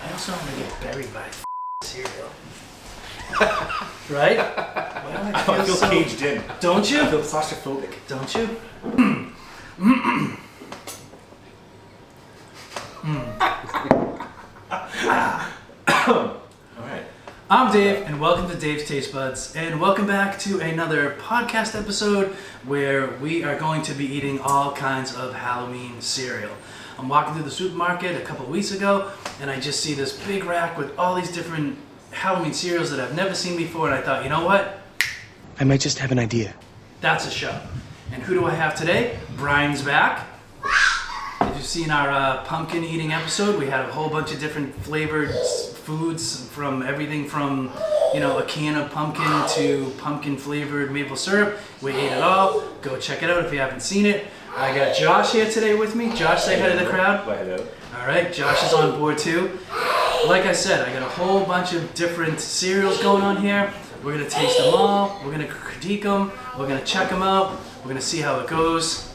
I also don't want to get buried by cereal. Right? Why do I feel so caged in. Don't you? I feel claustrophobic. Don't you? Alright. I'm Dave, and welcome to Dave's Taste Buds, and welcome back to another podcast episode where we are going to be eating all kinds of Halloween cereal. I'm walking through the supermarket a couple weeks ago, and I just see this big rack with all these different Halloween cereals that I've never seen before, and I thought, you know what? I might just have an idea. That's a show. And who do I have today? Brian's back. If you've seen our pumpkin eating episode, we had a whole bunch of different flavored foods from everything from, a can of pumpkin to pumpkin flavored maple syrup. We ate it all. Go check it out if you haven't seen it. I got Josh here today with me. Josh, say hi to the crowd. Hello. All right, Josh is on board too. Like I said, I got a whole bunch of different cereals going on here. We're gonna taste them all. We're gonna critique them. We're gonna check them out. We're gonna see how it goes.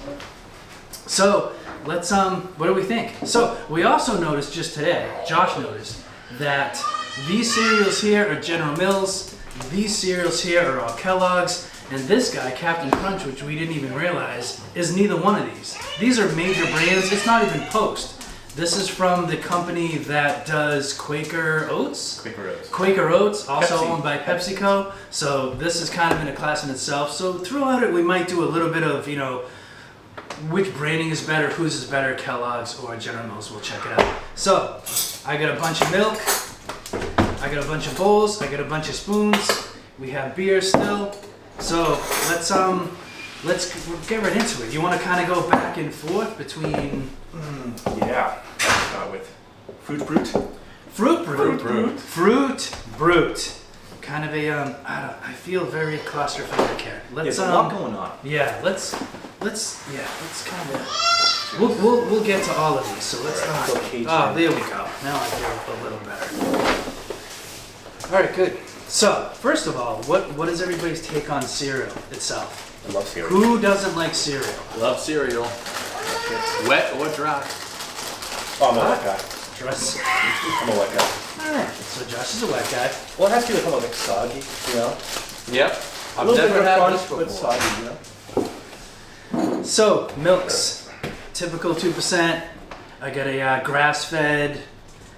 So let's what do we think? So we also noticed just today, Josh noticed that these cereals here are General Mills. These cereals here are all Kellogg's. And this guy, Captain Crunch, which we didn't even realize, is neither one of these. These are major brands. It's not even Post. This is from the company that does Quaker Oats. Quaker Oats. Quaker Oats, also Pepsi. owned by PepsiCo. So this is kind of in a class in itself. So throughout it, we might do a little bit of, which branding is better, whose is better, Kellogg's or General Mills. We'll check it out. So I got a bunch of milk. I got a bunch of bowls. I got a bunch of spoons. We have beer still. So let's get right into it. You want to kind of go back and forth between Yeah. Let's start with Fruit Brute. Fruit Brute. Fruit Brute. Fruit Brute. Kind of a I feel very claustrophobic here. There's a lot going on. Yeah, let's kind of we'll get to all of these. So let's Alright, not. so cage Oh, in. there we go. Now I feel a little better. All right, good. So first of all, what is everybody's take on cereal itself? I love cereal. Who doesn't like cereal? Love cereal. Wet or dry. Oh, I'm a wet guy. Dress. I'm a wet guy. All right. So Josh is a wet guy. Well, it has to be like soggy, Yep. A I've little bit never of had crunch, this but before. soggy, So milks, typical 2%. I got a grass-fed,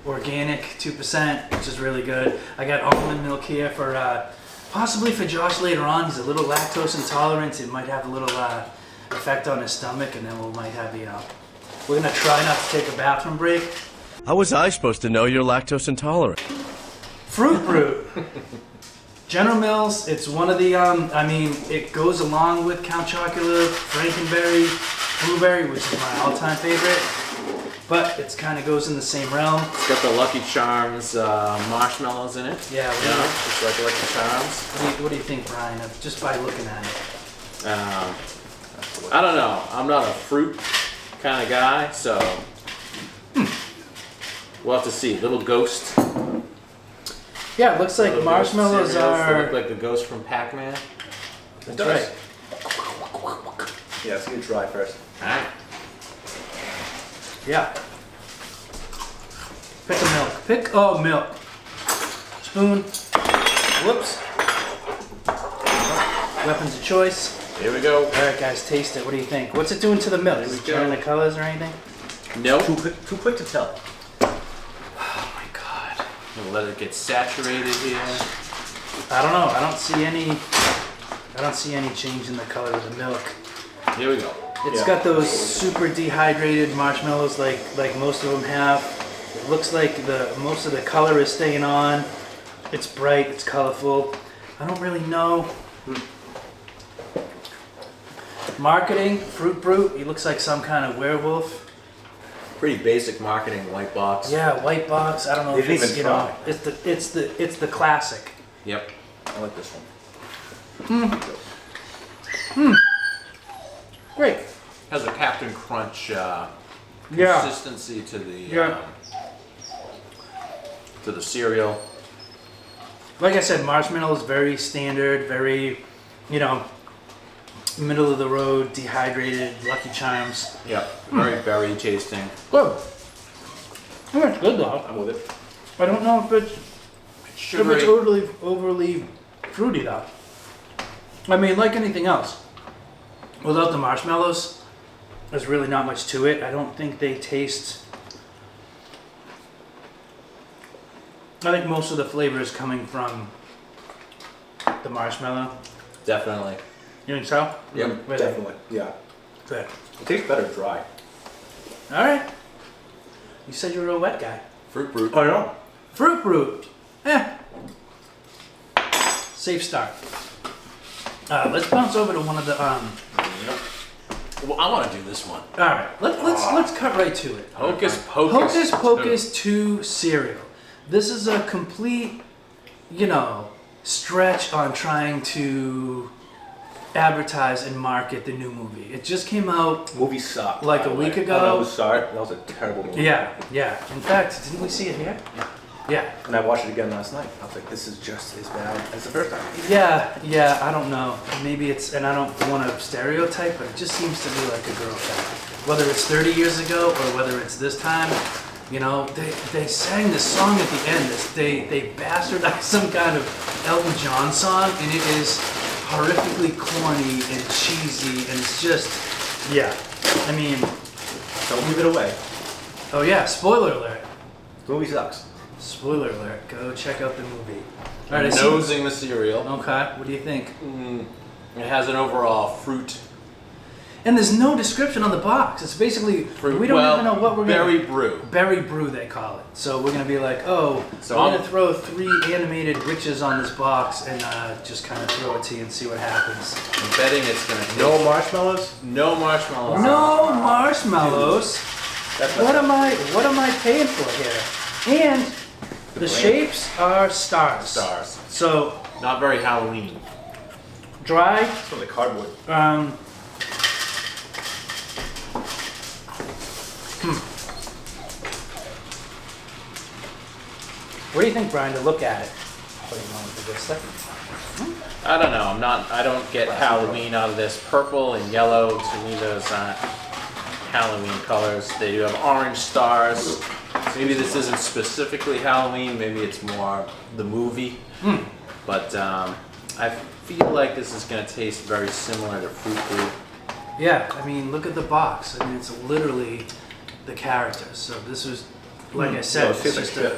organic 2%, which is really good. I got almond milk here for possibly for Josh later on. He's a little lactose intolerant. It might have a little effect on his stomach, and then we might have we're gonna try not to take a bathroom break. How was I supposed to know you're lactose intolerant? Fruit Brute. General Mills, it's one of the, it goes along with Count Chocula, Frankenberry, Blueberry, which is my all-time favorite, but it kind of goes in the same realm. It's got the Lucky Charms marshmallows in it. Yeah, Just like Lucky Charms. what do you think, Brian, just by looking at it? I don't know. I'm not a fruit kind of guy, so we'll have to see. Little ghost. Yeah, it looks like Little marshmallows ghost cereals that are... look like the ghost from Pac-Man. That's right. Yeah, let's get it dry first. All right. Yeah. Pick a milk. Milk. Spoon. Whoops. Weapons of choice. Here we go. All right, guys, taste it. What do you think? What's it doing to the milk? Here Is we it go. turning the colors or anything? Nope. Too quick to tell. Oh my god. We'll let it get saturated here. I don't know. I don't see any change in the color of the milk. Here we go. It's Yeah. got those super dehydrated marshmallows like most of them have. It looks like most of the color is staying on. It's bright, it's colorful. I don't really know. Marketing, Fruit Brute, he looks like some kind of werewolf. Pretty basic marketing, white box. Yeah, white box. I don't know They if didn't it's even try. it's the classic. Yep. I like this one. Great. Has a Captain Crunch Yeah. consistency to the Yeah. to the cereal. Like I said, marshmallow is very standard, very, middle of the road, dehydrated, Lucky Charms. Yep. Very berry tasting. Good. That's good though. I'm with it. I don't know if it's Sugary. overly fruity though. I mean, like anything else, without the marshmallows, there's really not much to it. I don't think they taste. I think most of the flavor is coming from the marshmallow. Definitely. You think so? Yep. Really? Definitely. Yeah. Good. It tastes better dry. All right. You said you were a wet guy. Fruit brute. Oh, no. Fruit Brute. Safe start. Let's bounce over to one of the. Well, I want to do this one. All right. Let's cut right to it. Hocus Pocus. Hocus Pocus 2 cereal. This is a complete, stretch on trying to advertise and market the new movie. It just came out. Movie sucked. Like by a the way. week ago. I don't know who saw it. That was a terrible movie. Yeah. In fact, didn't we see it here? Yeah. And I watched it again last night. I was like, this is just as bad as the first time. Yeah, I don't know. Maybe it's, and I don't want to stereotype, but it just seems to be like a girl thing. Whether it's 30 years ago or whether it's this time, they sang this song at the end. They bastardized some kind of Elton John song, and it is horrifically corny and cheesy, and it's just, yeah. I mean, Don't give it away. oh yeah, spoiler alert. The movie sucks. Spoiler alert. Go check out the movie. All right, I see. Nosing the cereal. Okay, what do you think? It has an overall fruit. And there's no description on the box. It's basically, we don't even know what we're berry gonna. brew. Berry brew, they call it. So we're gonna be like, oh, So we're I'm- gonna throw 3 animated witches on this box and just kind of throw it to you and see what happens. I'm betting it's gonna taste. No marshmallows? No marshmallows. No marshmallows. That's What am I paying for here? And the shapes are stars. Stars. So Not very Halloween. dry. It's from the cardboard. What do you think, Brian? To look at it. What do you want for this second? I don't know. I don't get Halloween out of this. Purple and yellow, to me, those aren't Halloween colors. They do have orange stars. Maybe this isn't specifically Halloween. Maybe it's more the movie. But I feel like this is going to taste very similar to Fruit Brute. Yeah, I mean, look at the box. I mean, it's literally the characters. So this was, like I said, No, it tastes like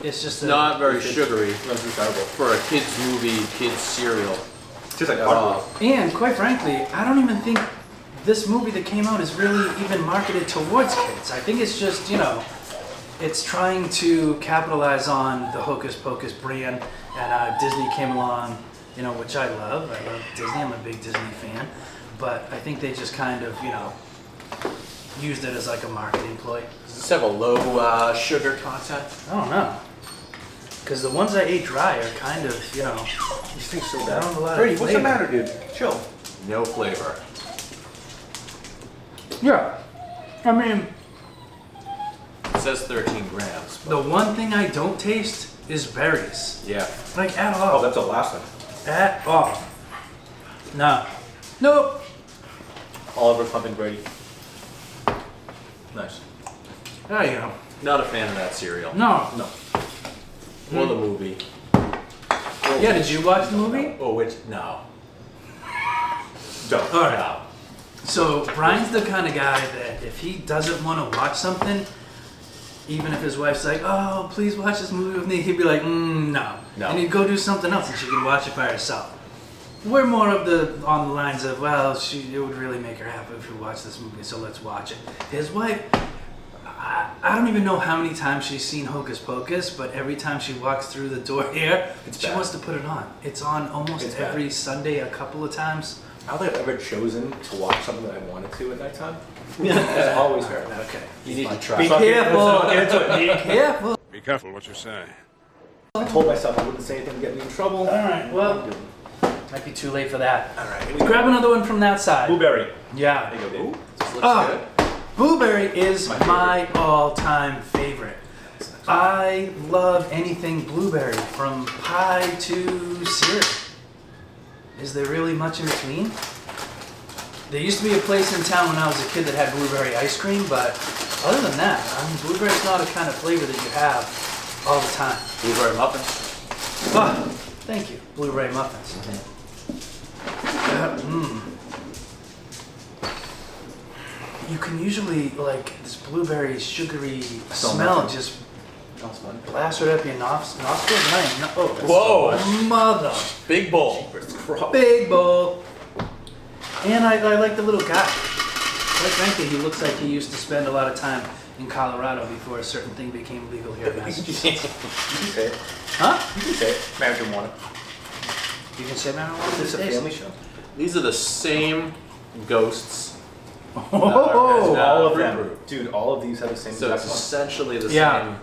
it's just a. Not very sugary That's terrible. for a kid's movie, kid's cereal. It tastes like at cardboard. all. And quite frankly, I don't even think this movie that came out is really even marketed towards kids. I think it's just, it's trying to capitalize on the Hocus Pocus brand, and Disney came along, which I love. I love Disney. I'm a big Disney fan. But I think they just kind of, used it as like a marketing ploy. Does this have a low sugar content? I don't know. Because the ones I ate dry are kind of, These things so I bad. don't have a lot of Brady, what's the flavor. matter, dude? Chill. No flavor. yeah. I mean, It says 13 grams. the one thing I don't taste is berries. Yeah. Like, at Oh, all. that's the last one. At all. No. Nope. Oliver Clumping Brady. Nice. There you go. Not a fan of that cereal. No. No. Or the movie. Yeah, did you watch the movie? Oh, which? No. Don't. All right. No. So Brian's the kind of guy that if he doesn't want to watch something, even if his wife's like, "Oh, please watch this movie with me," he'd be like, "No," No. and he'd go do something else, and she could watch it by herself. We're more of on the lines of, well, it would really make her happy if we watched this movie, so let's watch it. His wife, I don't even know how many times she's seen Hocus Pocus, but every time she walks through the door here, she bad. wants to put it on. It's on almost It's bad. every Sunday, a couple of times. I don't think I've ever chosen to watch something that I wanted to at nighttime. It's always her. Okay. You need to Be try. careful. Be careful. Be careful what you say. I told myself I wouldn't say anything to get me in trouble. All right. Well, might be too late for that. All right. Here we go. Grab another one from that side. Blueberry. Yeah. There you go, Dave. This looks Ah. good. Blueberry is My my all-time favorite. I love anything blueberry, from pie to cereal. Is there really much in between? There used to be a place in town when I was a kid that had blueberry ice cream, but other than that, I mean, blueberry's not a kind of flavor that you have all the time. Blueberry muffins. Oh, thank you. Blueberry muffins. You can usually, like, this blueberry sugary smell just Smells fun. blast right up your nostrils. And I am not, oh, Whoa! mother. Big bowl. Big bowl. And I like the little guy. Quite frankly, he looks like he used to spend a lot of time in Colorado before a certain thing became legal here in Massachusetts. You can say it. Huh? You can say it. Marijuana. You can say marijuana Is these this a days? family show? These are the same ghosts. Oh, all of Fruit them. Brute. Dude, all of these have the same So it's exact one. essentially the Yeah. same.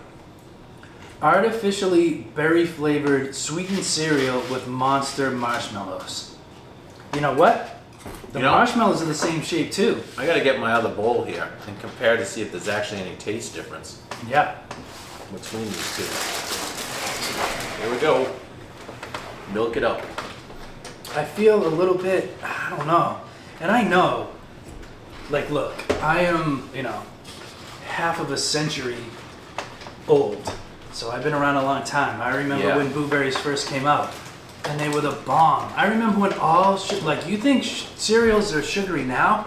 artificially berry flavored sweetened cereal with monster marshmallows. You know what? The You know- marshmallows are the same shape too. I gotta get my other bowl here and compare to see if there's actually any taste difference Yeah. between these two. Here we go. Milk it up. I feel a little bit, I don't know. And I know, like, look, I am, half of a century old. So I've been around a long time. I remember Yeah. when blueberries first came out and they were the bomb. I remember when like, you think cereals are sugary now?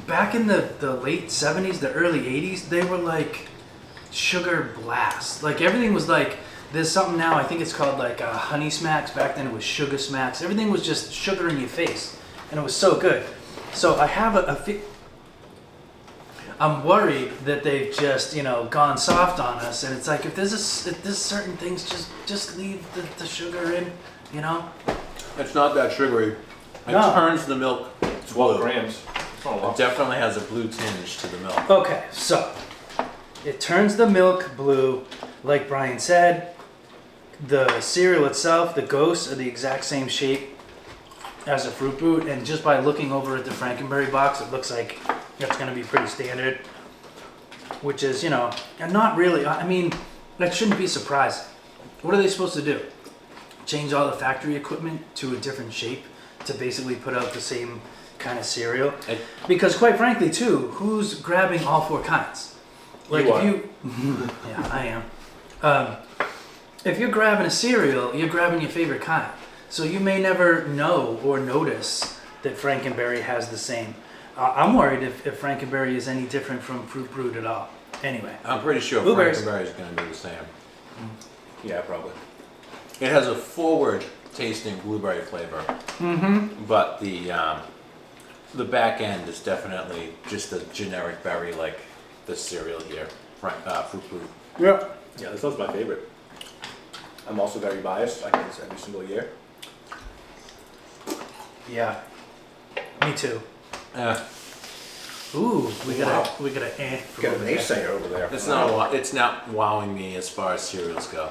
Back in the late 70s, the early 80s, they were like sugar blast. Like, everything was like, there's something now, I think it's called like Honey Smacks. Back then it was Sugar Smacks. Everything was just sugar in your face. And it was so good. So I have I'm worried that they've just, gone soft on us. And it's like, if there's certain things, just leave the sugar in, It's not that sugary. It No. turns the milk 12 blue. grams. It's not a It lot. definitely has a blue tinge to the milk. Okay, so it turns the milk blue. Like Brian said, the cereal itself, the ghosts, are the exact same shape as a Fruit Brute. And just by looking over at the Frankenberry box, it looks like it's going to be pretty standard. Which is, and not really. I mean, that shouldn't be surprising. What are they supposed to do? Change all the factory equipment to a different shape to basically put out the same kind of cereal? I- Because quite frankly, too, who's grabbing all four kinds? Like, You if are. you, yeah, I am. If you're grabbing a cereal, you're grabbing your favorite kind. So you may never know or notice that Frankenberry has the same. I'm worried if Frankenberry is any different from Fruit Brute at all. Anyway, I'm pretty sure Blueberries. Frankenberry is going to be the same. Yeah, probably. It has a forward tasting blueberry flavor, but the back end is definitely just a generic berry like the cereal here, Fruit Brute. yeah. Yeah, this one's my favorite. I'm also very biased. I get this every single year. Yeah, me too. Yeah, Ooh, we got Wow. a from Got over an there. naysayer over there. it's not wowing me as far as cereals go.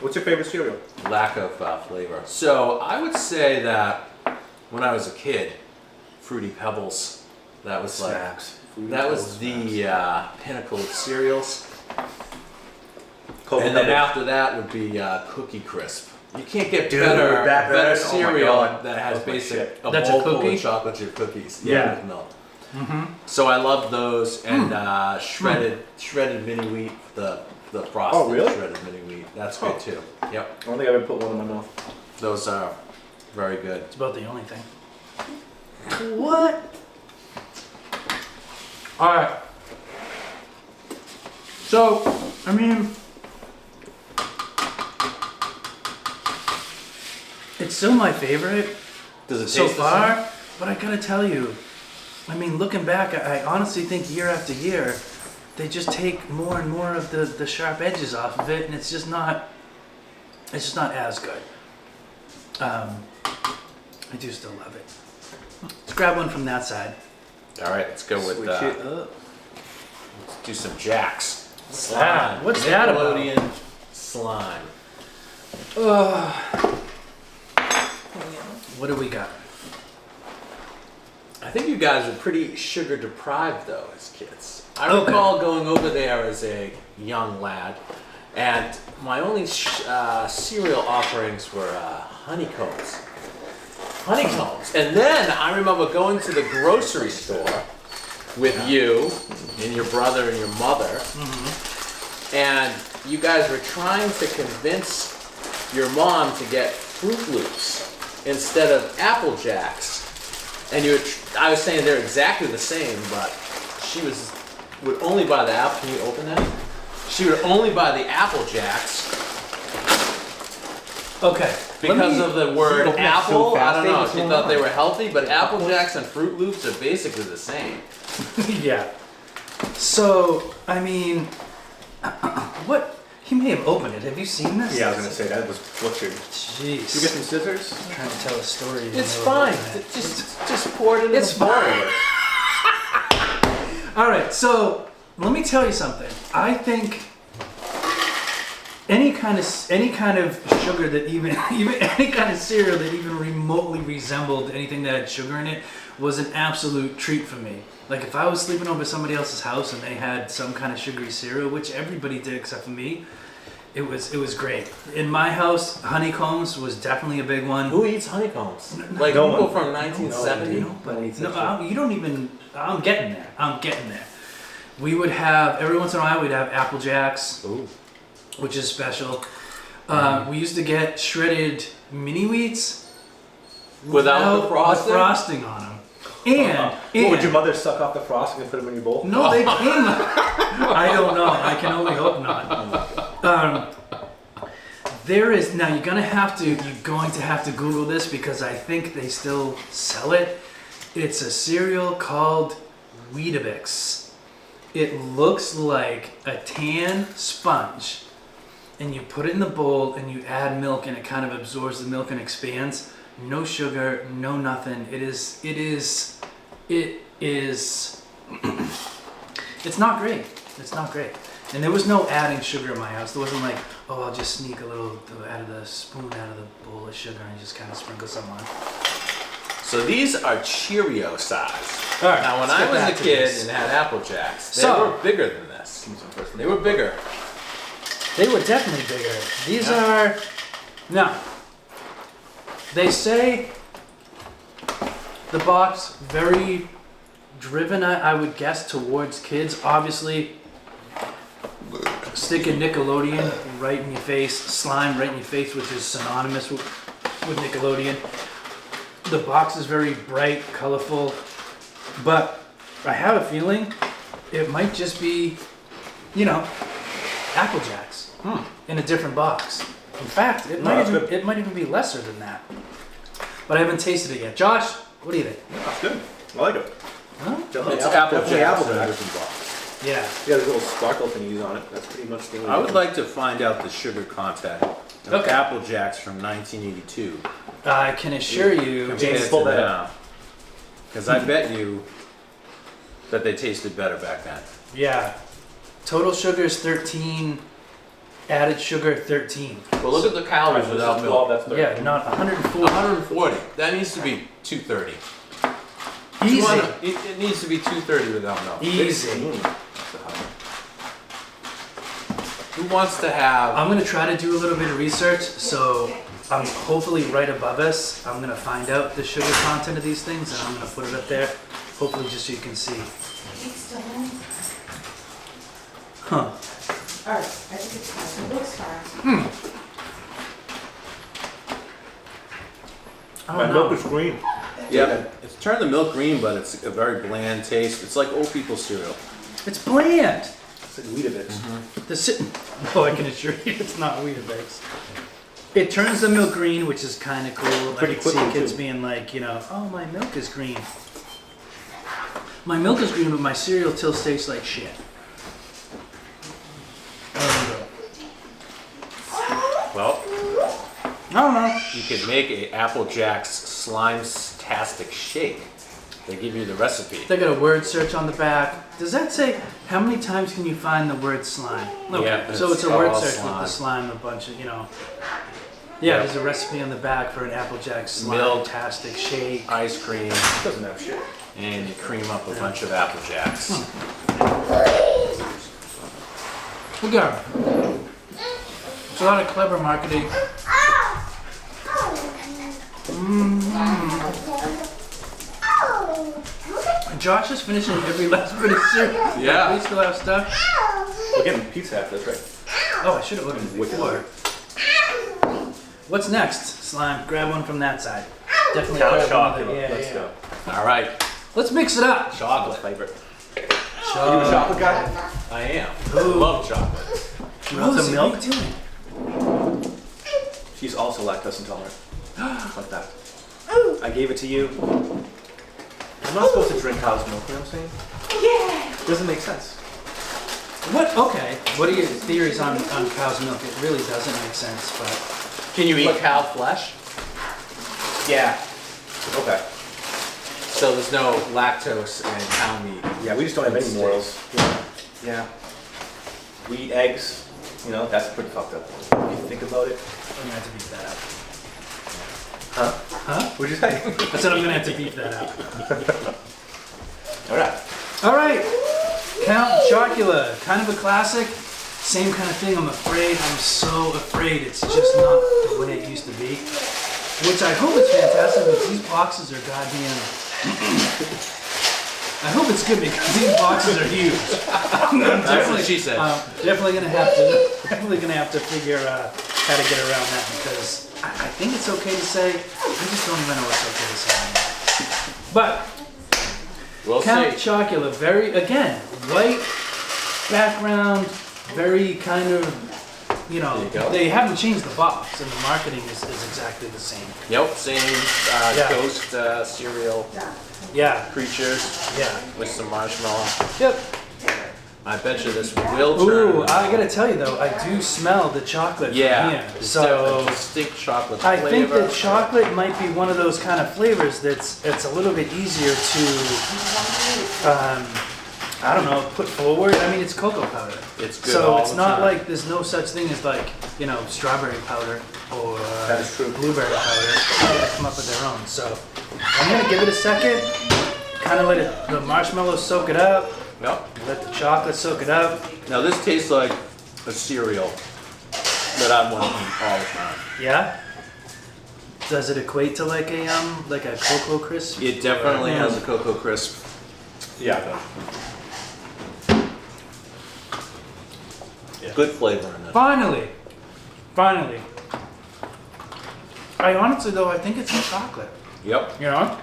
What's your favorite cereal? Lack of flavor. So I would say that when I was a kid, Fruity Pebbles, that was Snacks. Fruity that was Pebbles the pinnacle of cereals. Cocoa And then Pebbles. after that would be Cookie Crisp. You can't get Dude, better that better oh my cereal God. that has That's my basic shit. a That's a bowl full cookie? of chocolate chip cookies. Yeah. With milk. So I love those and shredded mini wheat, the frosted Oh, really? shredded mini wheat. That's good too. Yep, I don't think I've ever put one in my mouth. those are very good. It's about the only thing. What? All right. So, I mean, it's still my favorite Does it so taste the same? far, but I gotta tell you, I mean, looking back, I honestly think year after year, they just take more and more of the sharp edges off of it, and it's just not as good. I do still love it. Let's grab one from that side. All right, let's go with Switch it let's do some Jacks. Ah, what's that about? Nickelodeon slime. What do we got? I think you guys were pretty sugar deprived though as kids. I Okay. recall going over there as a young lad, and my only cereal offerings were honeycombs. Honeycombs. And then I remember going to the grocery store with you and your brother and your mother, and you guys were trying to convince your mom to get Fruit Loops instead of Apple Jacks. And I was saying they're exactly the same, but she would only buy the apple. Can you open that? She would only buy the Apple Jacks Okay. because of the word open it so apple. I fast, don't know. David, She what's thought going they on? were healthy, but Apple Jacks and Fruit Loops are basically the same. Yeah. So, I mean, what? He may have opened it. Have you seen this? Yeah, I was gonna say that was butchered. Jeez. Should we get some scissors? I'm trying to tell a story. in the It's middle of fine. opening it. Just pour it in It's the bowl. All right, so let me tell you something. I think any kind of sugar that even any kind of cereal that even remotely resembled anything that had sugar in it was an absolute treat for me. Like if I was sleeping over somebody else's house and they had some kind of sugary cereal, which everybody did except for me, it was great. In my house, honeycombs was definitely a big one. Who eats honeycombs? Like No people one. from 1970? Nobody. You don't even. I'm getting there. We would have every once in a while we'd have Apple Jacks, Ooh. which is special. We used to get shredded mini wheats Without the frosting? frosting on them. And Would your mother suck off the frosting and put them in your bowl? no, they came. I don't know. I can only hope not. There is now. You're going to have to Google this because I think they still sell it. It's a cereal called Weetabix. It looks like a tan sponge, and you put it in the bowl and you add milk, and it kind of absorbs the milk and expands. No sugar, no nothing. It is. It's not great. It's not great. And there was no adding sugar in my house. There wasn't like, oh, I'll just sneak a little out of the spoon out of the bowl of sugar and just kind of sprinkle some on. So these are Cheerio size. All right, Now when let's I get was back a to kid this. and had Apple Jacks, they So- were bigger than this. They were bigger. They were definitely bigger. These are now. They say the box very driven. I would guess towards kids. Obviously, sticking Nickelodeon right in your face, slime right in your face, which is synonymous with Nickelodeon. The box is very bright, colorful, but I have a feeling it might just be, Apple Jacks in a different box. In fact, it might even be lesser than that. But I haven't tasted it yet. Josh, what do you think? That's good. I like it. Huh? Definitely It's Apple definitely Jacks Apple in a Jacks. different box. Yeah. Yeah, there's a little sparkle thingies on it. That's pretty much the only I would like to find out the sugar content of Okay. Apple Jacks from 1982. I can assure you, James, pull that now. Because I bet you that they tasted better back then. yeah. Total sugar is 13. Added sugar 13. But look at the calories without milk. That's Yeah, not 104. 140. That needs to be 230. Easy. It needs to be 230 without milk. Easy. Who wants to have? I'm gonna try to do a little bit of research, so I'm hopefully right above us. I'm gonna find out the sugar content of these things, and I'm gonna put it up there, hopefully just so you can see. Huh. Alright, I think it's fine. It looks fine. I My don't milk know. is green. Yeah, it's turned the milk green, but it's a very bland taste. It's like old people cereal. It's bland. It's like Weetabix. The sitting. Oh, I can assure you, it's not Weetabix. It turns the milk green, which is kind of cool. Pretty I can see quickly, kids too. being like, oh, my milk is green. My milk is green, but my cereal still tastes like shit. Well, I don't know. you could make a Apple Jacks slime-tastic shake. They give you the recipe. They got a word search on the back. Does that say how many times can you find the word slime? Okay, Yeah, so it's a it's word all search with the slime. slime, a bunch of, Yeah, Yeah. there's a recipe on the back for an Applejack Milk. slime-tastic shake. Ice cream, Doesn't have shit. and you cream up a bunch of Apple Jacks. Okay. It's a lot of clever marketing. Josh is finishing every last bit of cereal. Yeah. We still have stuff. We're getting pizza after this, right? Oh, I should have ordered it before. What's next, Slime? Grab one from that side. Definitely Count grab one chocolate. of the- yeah, Let's yeah. go. All right, Let's mix it up. chocolate. Favorite. Are you a chocolate guy? I am. Ooh. I love chocolate. You want some Rosie, milk? what are you doing? She's also lactose intolerant. Like that. I gave it to you. I'm not supposed to drink cow's milk, you know what I'm saying? Yeah. Doesn't make sense. What? Okay. What are your theories on cow's milk? It really doesn't make sense, but Can you eat cow flesh? Yeah. Okay. So there's no lactose in cow meat. Yeah, we just don't have any morals. Yeah. We eat eggs. You know, that's pretty fucked up. If you think about it. I'm gonna have to beef that out. Huh? Huh? What'd you say? I said I'm gonna have to beef that out. Alright. All right, Count Chocula, kind of a classic. Same kind of thing. I'm afraid. I'm so afraid. It's just not the way it used to be. Which I hope is fantastic. Because these boxes are goddamn. I hope it's good because these boxes are huge. I'm That's what she said. Definitely gonna have to figure how to get around that because I think it's okay to say. I just don't even know what's okay to say anymore. But We'll Count see. Chocula, very again white background, very kind of you know There you go. they haven't changed the box and the marketing is exactly the same. Yep, same Yeah. ghost cereal Yeah, creatures yeah. with some marshmallow. Yep. I bet you this will turn. Ooh, I gotta tell you though, I do smell the chocolate Yeah, from here. it's So definitely distinct chocolate I flavor. think that chocolate might be one of those kind of flavors that's it's a little bit easier to I don't know, put forward. I mean, it's cocoa powder. It's good So all it's the not time. like there's no such thing as like, you know, strawberry powder or That is true. blueberry powder. They're gonna come up with their own. So I'm gonna give it a second, kind of let the marshmallows soak it up, Yep. let the chocolate soak it up. Now this tastes like a cereal that I want to eat all the time. Yeah. Does it equate to like a Cocoa Crisp? It definitely has a Cocoa Crisp. Yeah. Good flavor in it. Finally. I honestly though, I think it's the chocolate. Yep. You know?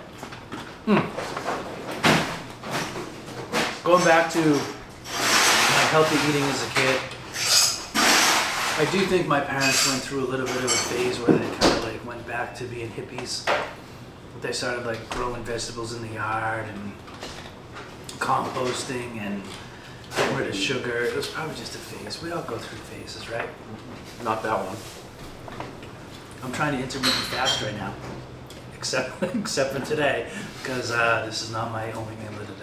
Going back to my healthy eating as a kid, I do think my parents went through a little bit of a phase where they kind of like went back to being hippies. They started like growing vegetables in the yard and composting and getting rid of sugar. It was probably just a phase. We all go through phases, right? Not that one. I'm trying to intermittent fast right now, except for today, because this is not my only meal of the day.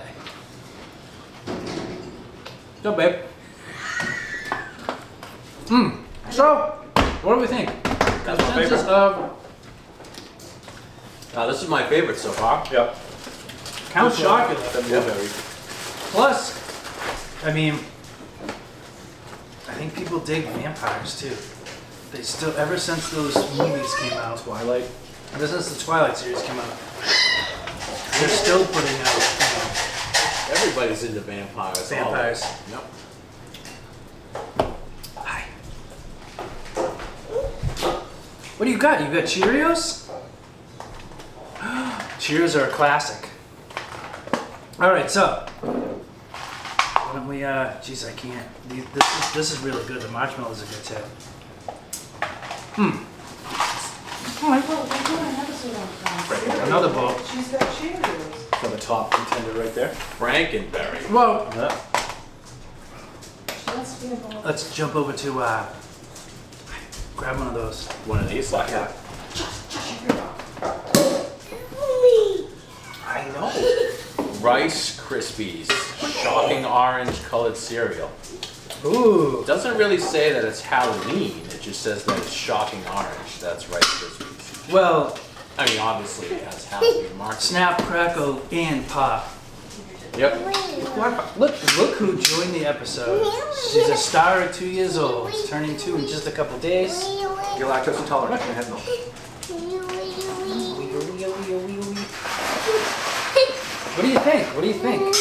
No, babe. So, what do we think? Consensus of This is my favorite so far. Yep. Count The Chocula. blueberry. Plus, I mean, I think people dig vampires too. They still, ever since those movies came out, Twilight. ever since the Twilight series came out, they're still putting out, Everybody's into vampires. Vampires. Yep. Hi. What do you got? You got Cheerios? Cheerios are a classic. All right, so why don't we? Geez, I can't. This is really good. The marshmallows are good too. Well, we're doing an episode on cereal. Another bowl. She's got Cheerios. For the top contender right there. Frankenberry. Well, Yeah. She wants to be a bowl. let's jump over to grab one of those. One of these. Yeah. I know. Rice Krispies. Shocking orange colored cereal. Ooh. It doesn't really say that it's Halloween. It just says that it's shocking orange. That's Rice Krispies. Well, I mean, obviously it has Halloween marks. snap, crackle, and pop. Yep. Look who joined the episode. She's a star at 2 years old, turning 2 in just a couple days. You're lactose intolerant. You can have milk. What do you think? What do you think?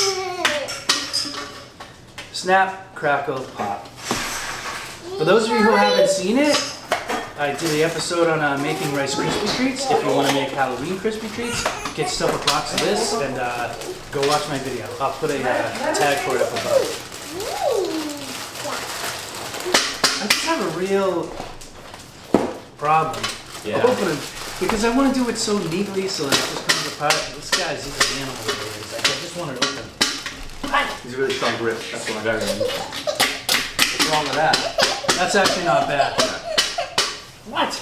Snap, crackle, pop. For those of you who haven't seen it, I did the episode on making Rice Krispie treats. If you want to make Halloween Krispie treats, get yourself a box of this and go watch my video. I'll put a tag for it up above. I just have a real problem opening because I want to do it so neatly so that it just comes apart. This guy's just an animal. Like, I just want it open. He's a really strong grip. That's what I got. What's wrong with that? That's actually not bad. What?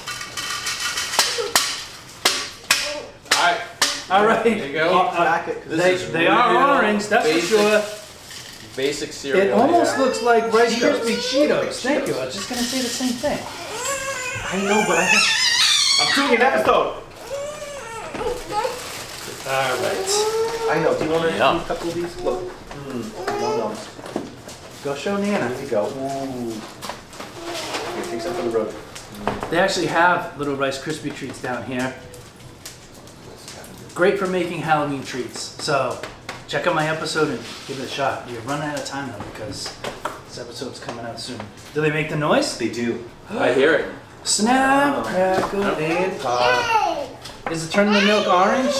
All right. There you go. They are orange, that's for sure. Basic cereal. It almost here. looks like Rice Krispie Cheetos. Thank you. I was just gonna say the same thing. I know, but I'm doing an episode. All right. I know. Do you want to Yeah. eat a couple of these? Look. No. Go show Nana. There you go. Ooh. Here, take some for the road. They actually have little Rice Krispie treats down here. Great for making Halloween treats. So check out my episode and give it a shot. You're running out of time though because this episode's coming out soon. Do they make the noise? They do. I hear it. Snap, crackle, and pop. Is it turning the milk orange?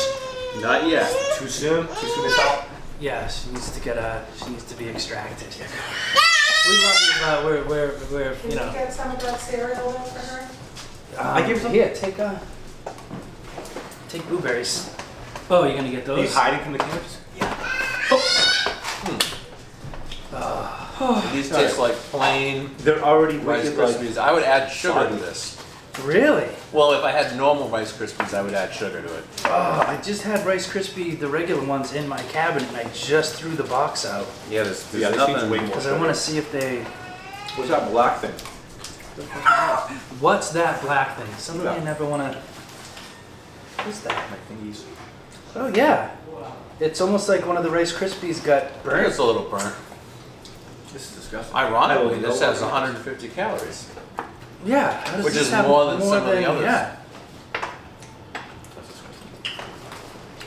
Not yet. Too soon? Too soon to tell? Yeah, she needs to she needs to be extracted. We love you, we're Can you you know. get some of that cereal in for her? I give some. Here, take blueberries. Oh, you're gonna get Are you those? hiding from the cameras? These taste like plain They're already Rice wicked like. Krispies. I would add sugar to soggy. this. Really? Well, if I had normal Rice Krispies, I would add sugar to it. Oh, I just had Rice Krispie, the regular ones, in my cabinet, and I just threw the box out Yeah, there's Yeah, this nothing. needs way more because I sugar. want to see if they. What's that black thing? What's that black thing? Something I Yeah. never want to. What's that? My thingies. Oh yeah, it's almost like one of the Rice Krispies got burnt. It's a little burnt. This is disgusting. Ironically, this has a 150 calories. Yeah, how does Which this is have more than some of the others. Yeah.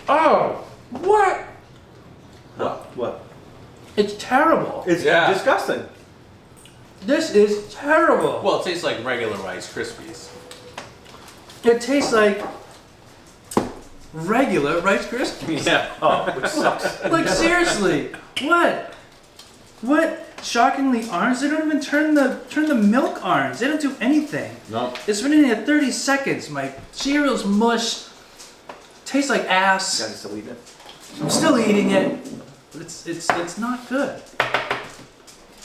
Oh, what? What? It's terrible. It's Yeah. disgusting. This is terrible. Well, it tastes like regular Rice Krispies. It tastes like regular Rice Krispies. Yeah. Oh, which sucks. Like seriously, what? What? Shockingly orange? They don't even turn the milk orange. They don't do anything. No. It's been in here 30 seconds. My cereal's mush. Tastes like You ass. guys still eating it? I'm still eating it. But it's not good.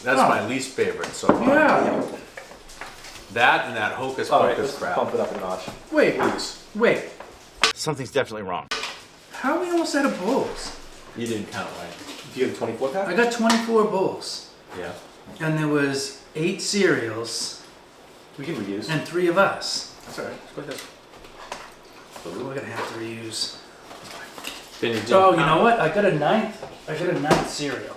That's Oh. my least favorite so far. Yeah. That and that Hocus All right, Pocus let's crap. pump it up a notch. Wait. Wait. Something's definitely wrong. How are we almost out of bowls? You didn't count right. Do you have 24 pack? I got 24 bowls. Yeah. And there was 8 cereals We can reuse. and 3 of us. That's alright. Let's go like this. We're gonna have to reuse. Then you didn't Oh, you count. know what? I got a ninth cereal.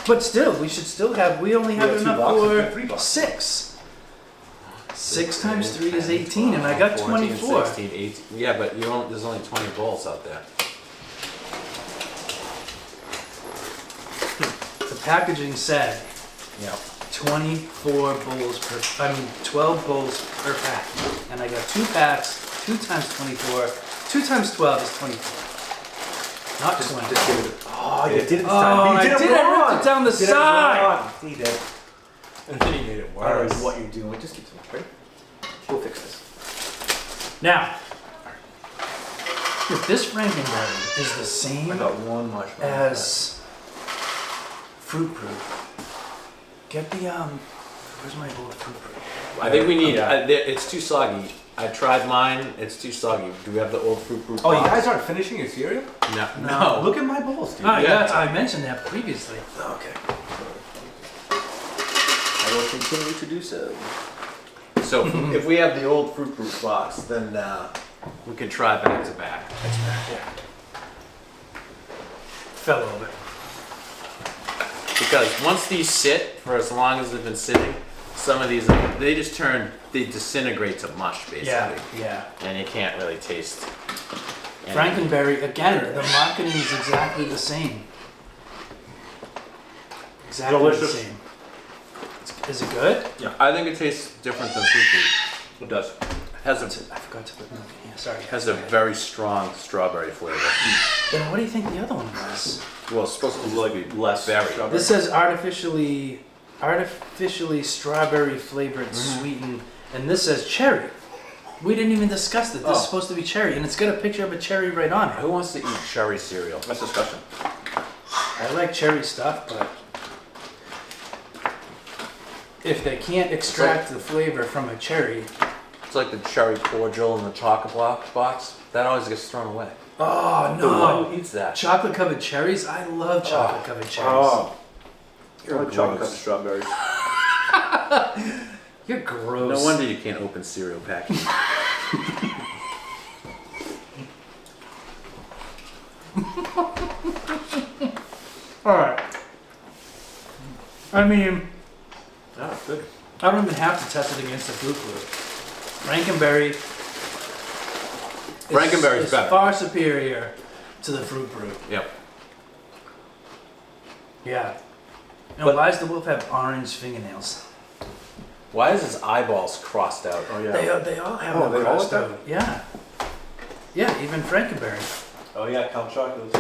But still, we should still have. We only have have 2 enough boxes, we have 3 for boxes. 6. 6 times 3 is 18, and I got 14, 24. 16, 18. Yeah, but there's only 20 bowls out there. The packaging said Yeah. 24 bowls per. 12 bowls per pack, and I got 2 packs. 2 times 24. 2 times 12 is 24. Not 20. Just give it. Oh, you did it this Oh, time. I You did it. I wrong. ripped it down the You did it side. wrong. He did. And then you made it I don't worse. know what you're doing. Just keep it right. We'll fix this. Now, if this Frankenberry is the I same got 1 marshmallow. as Fruit Proof, get the where's my bowl of Fruit Proof? I think we need. Yeah. It's too soggy. I tried mine. It's too soggy. Do we have the old Fruit Proof? Oh, you box? guys aren't finishing your cereal? No. No. No. Look at my bowls, dude. Oh, Yeah. yeah, I mentioned that previously. Okay. I will continue to do so. So if we have the old Fruit Proof box, then we can try back to back. Fell over. Because once these sit for as long as they've been sitting, some of these they disintegrate to mush basically, Yeah. and you can't really taste. any- Frankenberry, again, the marketing is exactly the same. Exactly Delicious. the same. Is it good? I think it tastes different than fruit beet. It does. It has a I forgot to put milk in here. Sorry. It has a very strong strawberry flavor. Then what do you think the other one was? Well, it's supposed to look like Less berry. strawberry. This says artificially strawberry flavored sweetened, and this says cherry. We didn't even discuss that. This is supposed to be cherry, and it's got a picture of a cherry right on it. Who wants to eat cherry cereal? That's disgusting. I like cherry stuff, but if they can't extract the flavor from a cherry, It's like the cherry cordial in the chocolate box. That always gets thrown away. oh no! Who eats that? Chocolate covered cherries? I love chocolate covered cherries. Oh. You're Like chocolate gross. covered strawberries. You're gross. No wonder you can't open cereal packaging. Alright. I mean, Oh, good. I don't even have to test it against the Fruit Group. Frankenberry Frankenberry's is better. far superior to the Fruit Brew. Yep. Yeah. And why does the wolf have orange fingernails? Why is his eyeballs crossed out? Oh, They, yeah. they all have Oh, them they all crossed have out. Yeah. Yeah, even Frankenberry. Oh, yeah, Count Choculates.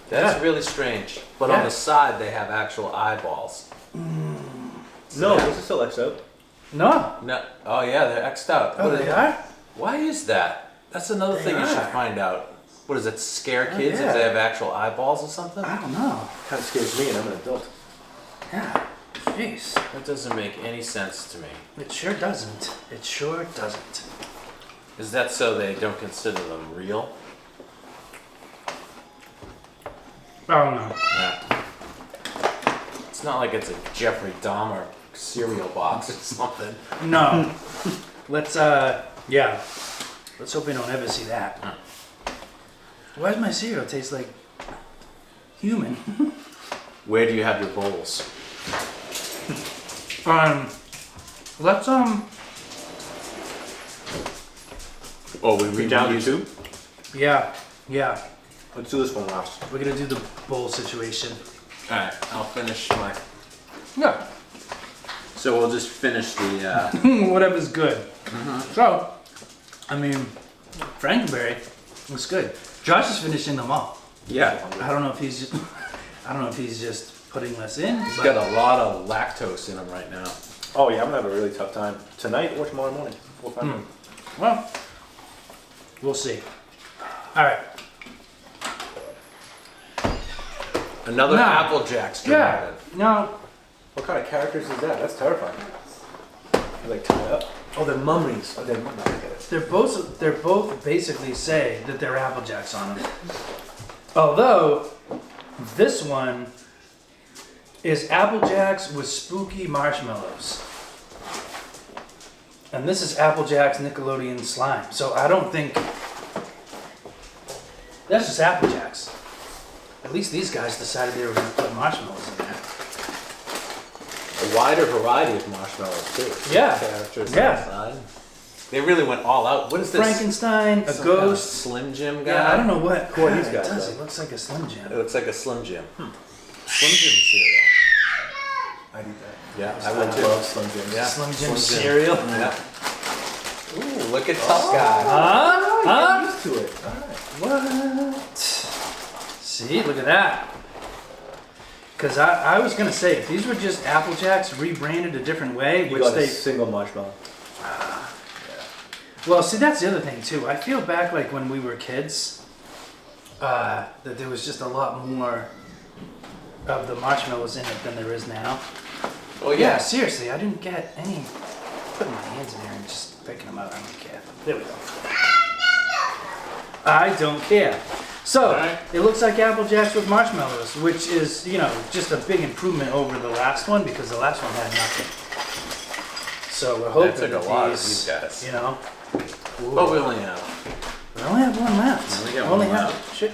That's Yeah. really strange. But Yeah. on the side, they have actual eyeballs. No, this is still X out. No. No. Oh yeah, they're X'd out. Oh, What they is- are? Why is that? That's another They thing you should are. find out. What does it scare kids yeah. if they have actual eyeballs or something? I don't know. Kind of scares me, and I'm an adult. Yeah. Jeez. That doesn't make any sense to me. It sure doesn't. It sure doesn't. Is that so they don't consider them real? I don't know. Yeah. It's not like it's a Jeffrey Dahmer cereal box or something. No. Let's, yeah. Let's hope we don't ever see that. Why does my cereal taste like human? Where do you have your bowls? Let's, Oh, we We down to reuse- two? yeah, yeah. Let's do this one last. We're gonna do the bowl situation. All right, I'll finish my. Yeah. So we'll just finish the. Whatever's good. So, I mean, Frankenberry was good. Josh is finishing them all. Yeah, I don't know if he's just, I don't know if he's just putting less in. he's but- got a lot of lactose in him right now. Oh, yeah, I'm gonna have a really tough time. Tonight or tomorrow morning. We'll find out. Well, we'll see. All right. Another No. Apple Jacks Yeah. dramatic. No. What kind of characters is that? That's terrifying. They like tie up. Oh, they're mummies. Oh, they're mummies. I get it. They're both basically say that they're Apple Jacks on them. Although this one is Apple Jacks with spooky marshmallows. And this is Apple Jacks Nickelodeon slime. So I don't think that's just Apple Jacks. At least these guys decided they were going to put marshmallows in there. A wider variety of marshmallows too. Yeah. Characters Yeah. inside. They really went all out. What is this? Frankenstein, a Some kind of ghost. Slim Jim guy. Yeah, I don't know what. Who are these it guys, does. though? It looks like a Slim Jim. It looks like a Slim Jim. Slim Jim cereal. I'd eat that. Yeah, I I would too. love Slim Jims. Yeah. Slim Jim Slim Jim. cereal. Yeah. Ooh, look at Tough Guy. Huh? I'm used to it. All right. What? See, look at that. Because I was going to say, if these were just Apple Jacks rebranded a different way, You which got they. a single marshmallow. Well, see, that's the other thing, too. I feel back like when we were kids, that there was just a lot more of the marshmallows in it than there is now. Oh Yeah, yeah. seriously, I didn't get any. Putting my hands in there and just picking them out. I don't care. There we go. I don't care. So, Alright. it looks like Apple Jacks with marshmallows, which is, you know, just a big improvement over the last one because the last one had nothing. So we're hoping took a that lot of these, these guys. you know. But we only have. We only have one left. We only got We only one have shit.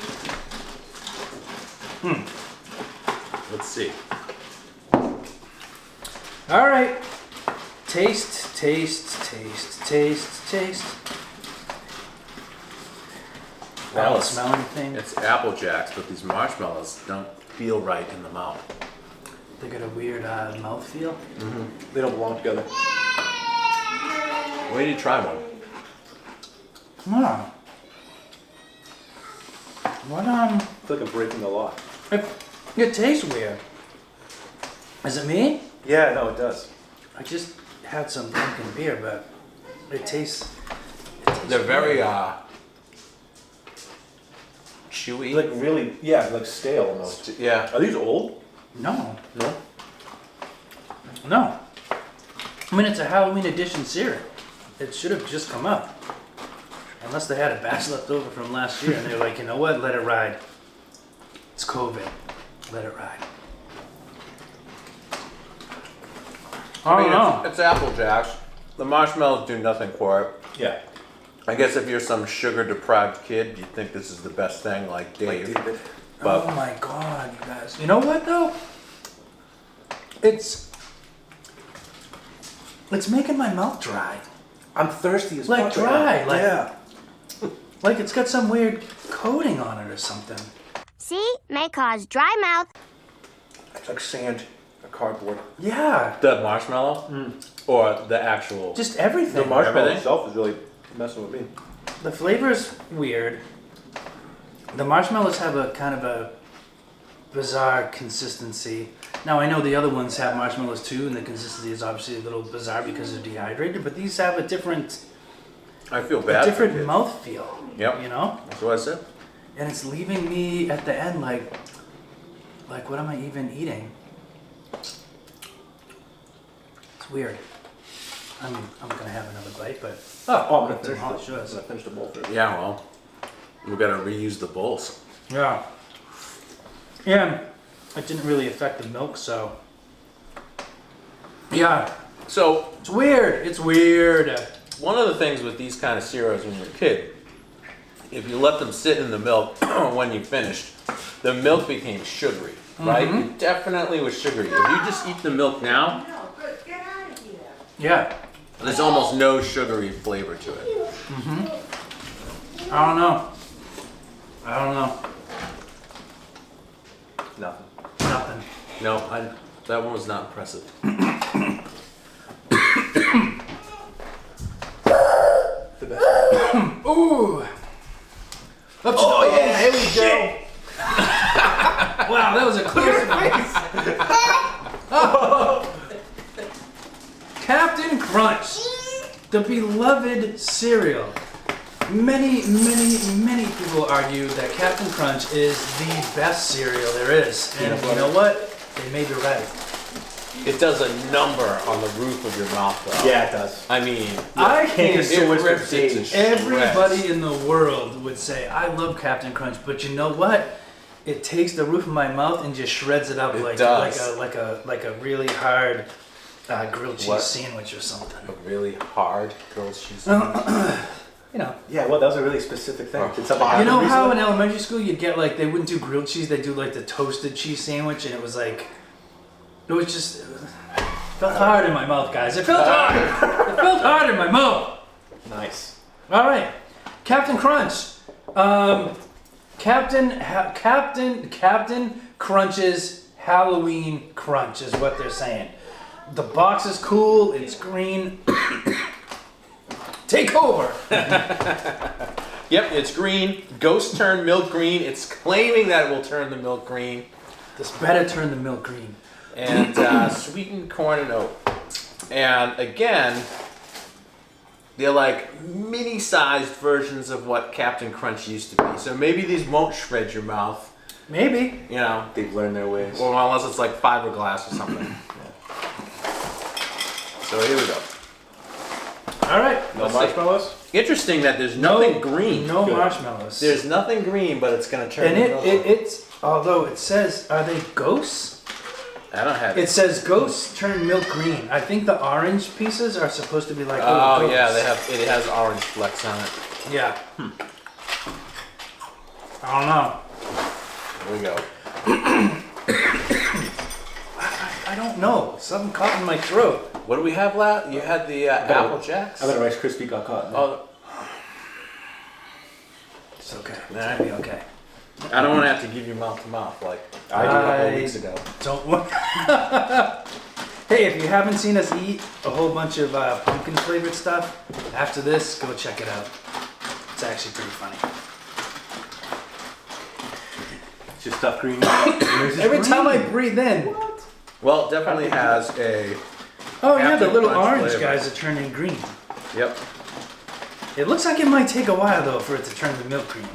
Let's see. All right. Taste, taste, taste, taste, taste. I Well, don't it's- smell anything. It's Apple Jacks, but these marshmallows don't feel right in the mouth. They got a weird mouthfeel. They don't belong together. Wait till you try one. No. What I feel like I'm breaking the law. It tastes weird. Is it me? Yeah, no, it does. I just had some pumpkin beer, but it tastes. They're very chewy. Like really, yeah, like stale almost. Yeah. Are these old? No. No. No. I mean, it's a Halloween edition cereal. It should have just come out. Unless they had a batch left over from last year and they're like, you know what, let it ride. It's COVID. Let it ride. I don't know. It's Apple Jacks. The marshmallows do nothing for it. Yeah. I guess if you're some sugar deprived kid, you think this is the best thing, like Dave. But Oh my god, you guys. You know what though? It's making my mouth dry. I'm thirsty as Like fuck. dry, like Yeah. like it's got some weird coating on it or something. See? May cause dry mouth. It's like sand or cardboard. Yeah. the marshmallow or the actual. Just everything. The marshmallow Everything? itself is really messing with me. The flavor's weird. The marshmallows have a kind of a bizarre consistency. Now I know the other ones have marshmallows too, and the consistency is obviously a little bizarre because they're dehydrated. But these have a different I feel bad. for different kids. mouthfeel. Yep. You know, That's what I said. and it's leaving me at the end like what am I even eating? It's weird. I'm gonna have another bite, but Oh, I'm gonna It's finish hot, the, sure. I'm gonna finish the bowl first. Yeah, well, we gotta reuse the bowls. yeah. And it didn't really affect the milk, so yeah. So It's weird. It's weird. one of the things with these kind of cereals when you're a kid, if you let them sit in the milk when you finished, the milk became sugary, right? It definitely was sugary. If you just eat the milk now, Yeah. there's almost no sugary flavor to it. I don't know. I don't know. Nothing. Nothing. No, that one was not impressive. The best. Ooh. Oh yeah, here we go. Wow, that was a clear Captain Crunch, the beloved cereal. Many people argue that Captain Crunch is the best cereal there is. And you know what? They may be right. It does a number on the roof of your mouth, though. Yeah, it does. I mean, I King think is so much for rips it to days. shreds. everybody in the world would say, I love Captain Crunch, but you know what? It takes the roof of my mouth and just shreds it up It like does. like a really hard grilled cheese What? sandwich or something. a really hard grilled cheese. You know. Yeah, well, that was a really specific thing. Did something You happen know how in recently? elementary school you'd get like they wouldn't do grilled cheese, they'd do like the toasted cheese sandwich, and it was like it was just it felt hard in my mouth, guys. It felt hard. It felt hard in my mouth. Nice. All right, Captain Crunch. Captain Crunch's Halloween Crunch is what they're saying. The box is cool. It's green. Take over. Yep, it's green. Ghost turned milk green. It's claiming that it will turn the milk green. This better turn the milk green. And sweetened corn and oat. And again, they're like mini-sized versions of what Captain Crunch used to be. So maybe these won't shred your mouth, Maybe. you know, They've learned their ways. or unless it's like fiberglass or something. So here we go. All right. No Let's see. marshmallows? Interesting that there's nothing green. No Good. marshmallows. There's nothing green, but it's gonna turn. and the milk. it's although it says, are they ghosts? I don't have It says ghosts turn milk green. I think the orange pieces are supposed to be like little Oh ghosts. yeah, they have. It has orange flecks on it. Yeah. I don't know. Here we go. I don't know. Something caught in my throat. What do we have left? You had the Apple Jacks. I bet a Rice Krispie got caught in there. Oh, It's okay. It's Nah. gonna be okay. I don't want to have to give you mouth to mouth like I did a couple of weeks ago. Don't worry. Hey, if you haven't seen us eat a whole bunch of pumpkin flavored stuff, after this, go check it out. It's actually pretty funny. It's just stuffed green. Every time I breathe in, Well, it definitely has a. oh yeah, the Captain little Crunch orange flavor. guys are turning green. Yep. It looks like it might take a while though for it to turn to milk green.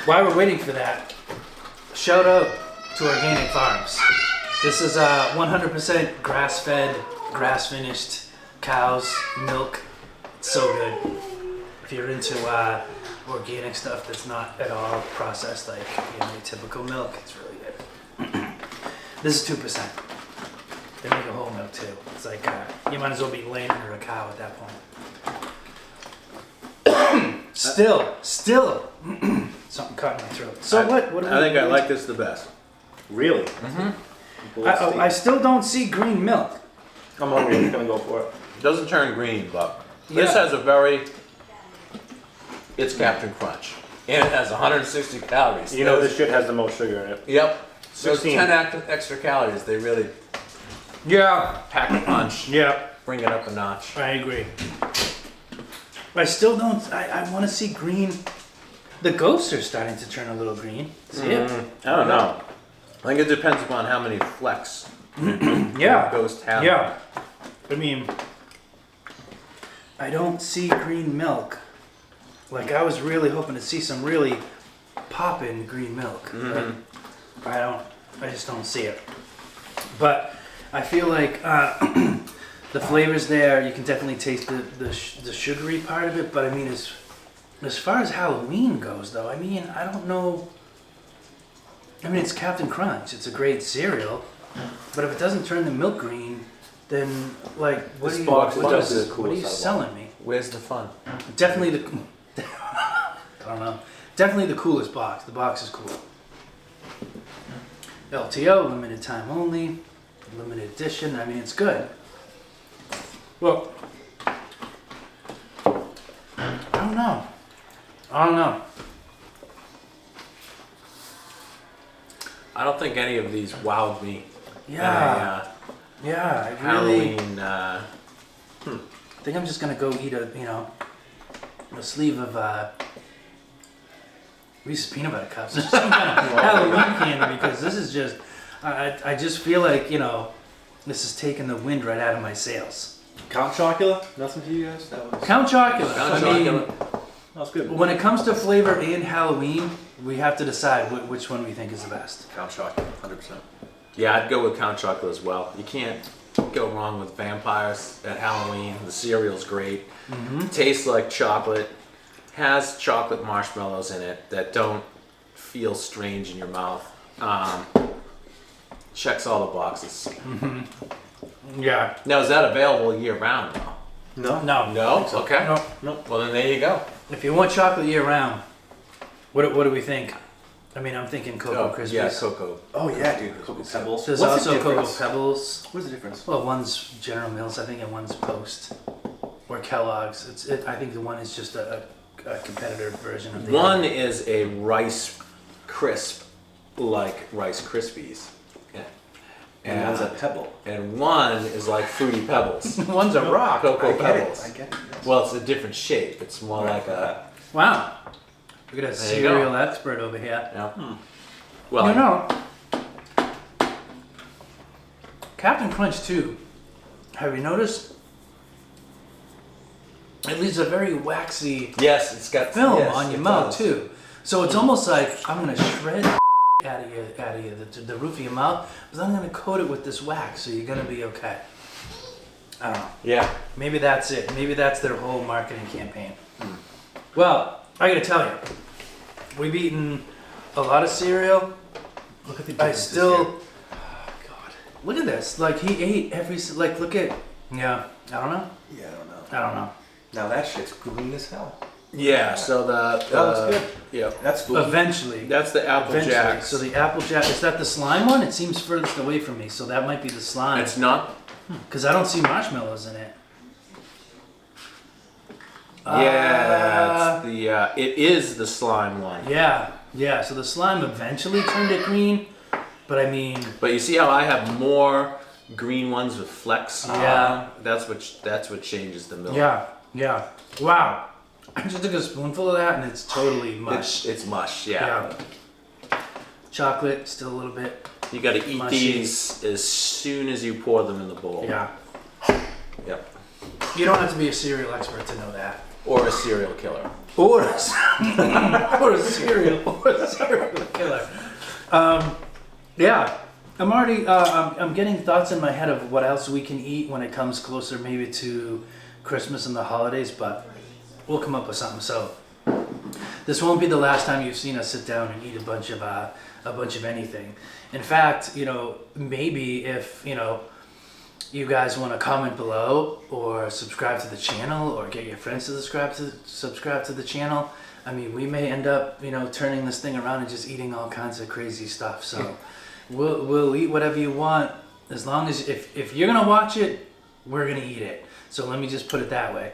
While we're waiting for that, shout out to Organic Farms. This is 100% grass-fed, grass-finished cows milk. It's so good. If you're into organic stuff that's not at all processed like your typical milk, it's really good. This is 2%. They make a whole milk too. It's like you might as well be laying under a cow at that point. Still, something caught in my throat. So what? What? I think I like this the best. Really? I still don't see green milk. I'm hungry. I'm gonna go for it. It doesn't turn green, but this Yeah. has a very. It's Captain Crunch, and it has 160 calories. You know this shit has the most sugar in it. Yep. Those 16. 10 extra calories, they really Yeah. pack a punch. Yeah. Bring it up a notch. I agree. I still don't. I want to see green. The ghosts are starting to turn a little green. See it? I don't know. I think it depends upon how many flecks Yeah. ghosts have. Yeah. I mean, I don't see green milk. Like I was really hoping to see some really poppin' green milk. But I just don't see it. But I feel like the flavors there, you can definitely taste the sugary part of it. But I mean, as far as Halloween goes, though, I mean, I don't know. I mean, it's Captain Crunch. It's a great cereal. But if it doesn't turn the milk green, then like, what This are you, box what does is- the what are you coolest selling me? Where's the fun? Definitely the. I don't know. Definitely the coolest box. The box is cool. LTO, limited time only, limited edition. I mean, it's good. Well, I don't know. I don't think any of these wowed me. Yeah, yeah. I really. Halloween. I think I'm just gonna go eat a sleeve of Reese's peanut butter cups. Some kind of Halloween candy because this is just. I just feel like this is taking the wind right out of my sails. Count Chocula? Nothing to you guys? That was Count Chocula. Count I mean, Chocula. that was good. when it comes to flavor in Halloween, we have to decide which one we think is the best. Count Chocula, 100%. Yeah, I'd go with Count Chocula as well. You can't go wrong with vampires at Halloween. The cereal's great. Tastes like chocolate. Has chocolate marshmallows in it that don't feel strange in your mouth. Checks all the boxes. Yeah. Now, is that available year round though? No. No. No? Okay. No. Well, then there you go. If you want chocolate year round, what do we think? I mean, I'm thinking Cocoa Krispies. Yeah, Cocoa. Oh yeah, dude. Cocoa Pebbles. There's What's the also Cocoa difference? Pebbles. What's the difference? Well, one's General Mills, I think, and one's Post. Or Kellogg's. I think the one is just a competitor version of the One other. is a Rice Crisp, like Rice Krispies. And one's a Pebble. And one is like Fruity Pebbles. One's a rock. Cocoa I Pebbles. get it. Yes. Well, it's a different shape. It's more like a. Wow. Look at a There you go. cereal expert over here. Yeah. Well, Captain Crunch 2, have you noticed? It leaves a very waxy yes, it's got film yes, on your it mouth does. too. So it's almost like I'm gonna shred out of you, the roof of your mouth, but I'm gonna coat it with this wax, so you're gonna be okay. I don't know. Yeah. Maybe that's it. Maybe that's their whole marketing campaign. Well, I gotta tell you, we've eaten a lot of cereal. Look at the I differences still. here. Oh God! Look at this. Like he ate every. Like look at. Yeah. I don't know. Yeah, I don't know. I don't know. Now that shit's green as hell. Yeah. So the. That looks good. Yeah. That's spooky. Eventually. That's the Apple Eventually. Jacks. So the Apple Jack, is that the slime one? It seems furthest away from me, so that might be the slime. It's not. Because I don't see marshmallows in it. Yeah, it's the it is the slime one. Yeah. So the slime eventually turned it green, but I mean, But you see how I have more green ones with flecks? Yeah. That's what changes the milk. yeah. Wow. I just took a spoonful of that and it's totally mush. It's mush, yeah. Chocolate, still a little bit. You got to eat Mushy. these as soon as you pour them in the bowl. Yeah. Yep. You don't have to be a cereal expert to know that. Or a serial killer. Or a cereal killer. Yeah. I'm already. I'm getting thoughts in my head of what else we can eat when it comes closer, maybe to Christmas and the holidays. But we'll come up with something. So this won't be the last time you've seen us sit down and eat a bunch of anything. In fact, maybe if you guys want to comment below or subscribe to the channel or get your friends to subscribe to the channel. I mean, we may end up, turning this thing around and just eating all kinds of crazy stuff. So we'll eat whatever you want as long as if you're gonna watch it, we're gonna eat it. So let me just put it that way.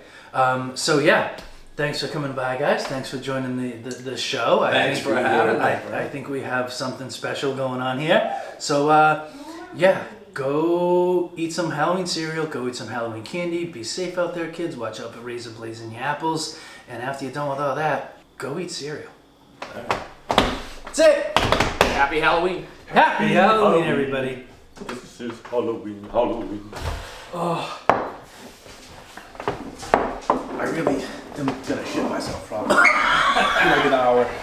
So yeah, thanks for coming by, guys. Thanks for joining the show. Thanks for having me. I think we have something special going on here. So yeah. Go eat some Halloween cereal, go eat some Halloween candy, be safe out there, kids, watch out for razor blades in your apples, and after you're done with all that, go eat cereal. That's it! Happy Halloween! Happy Halloween, everybody! This is Halloween. I really am gonna shit myself probably in like an hour.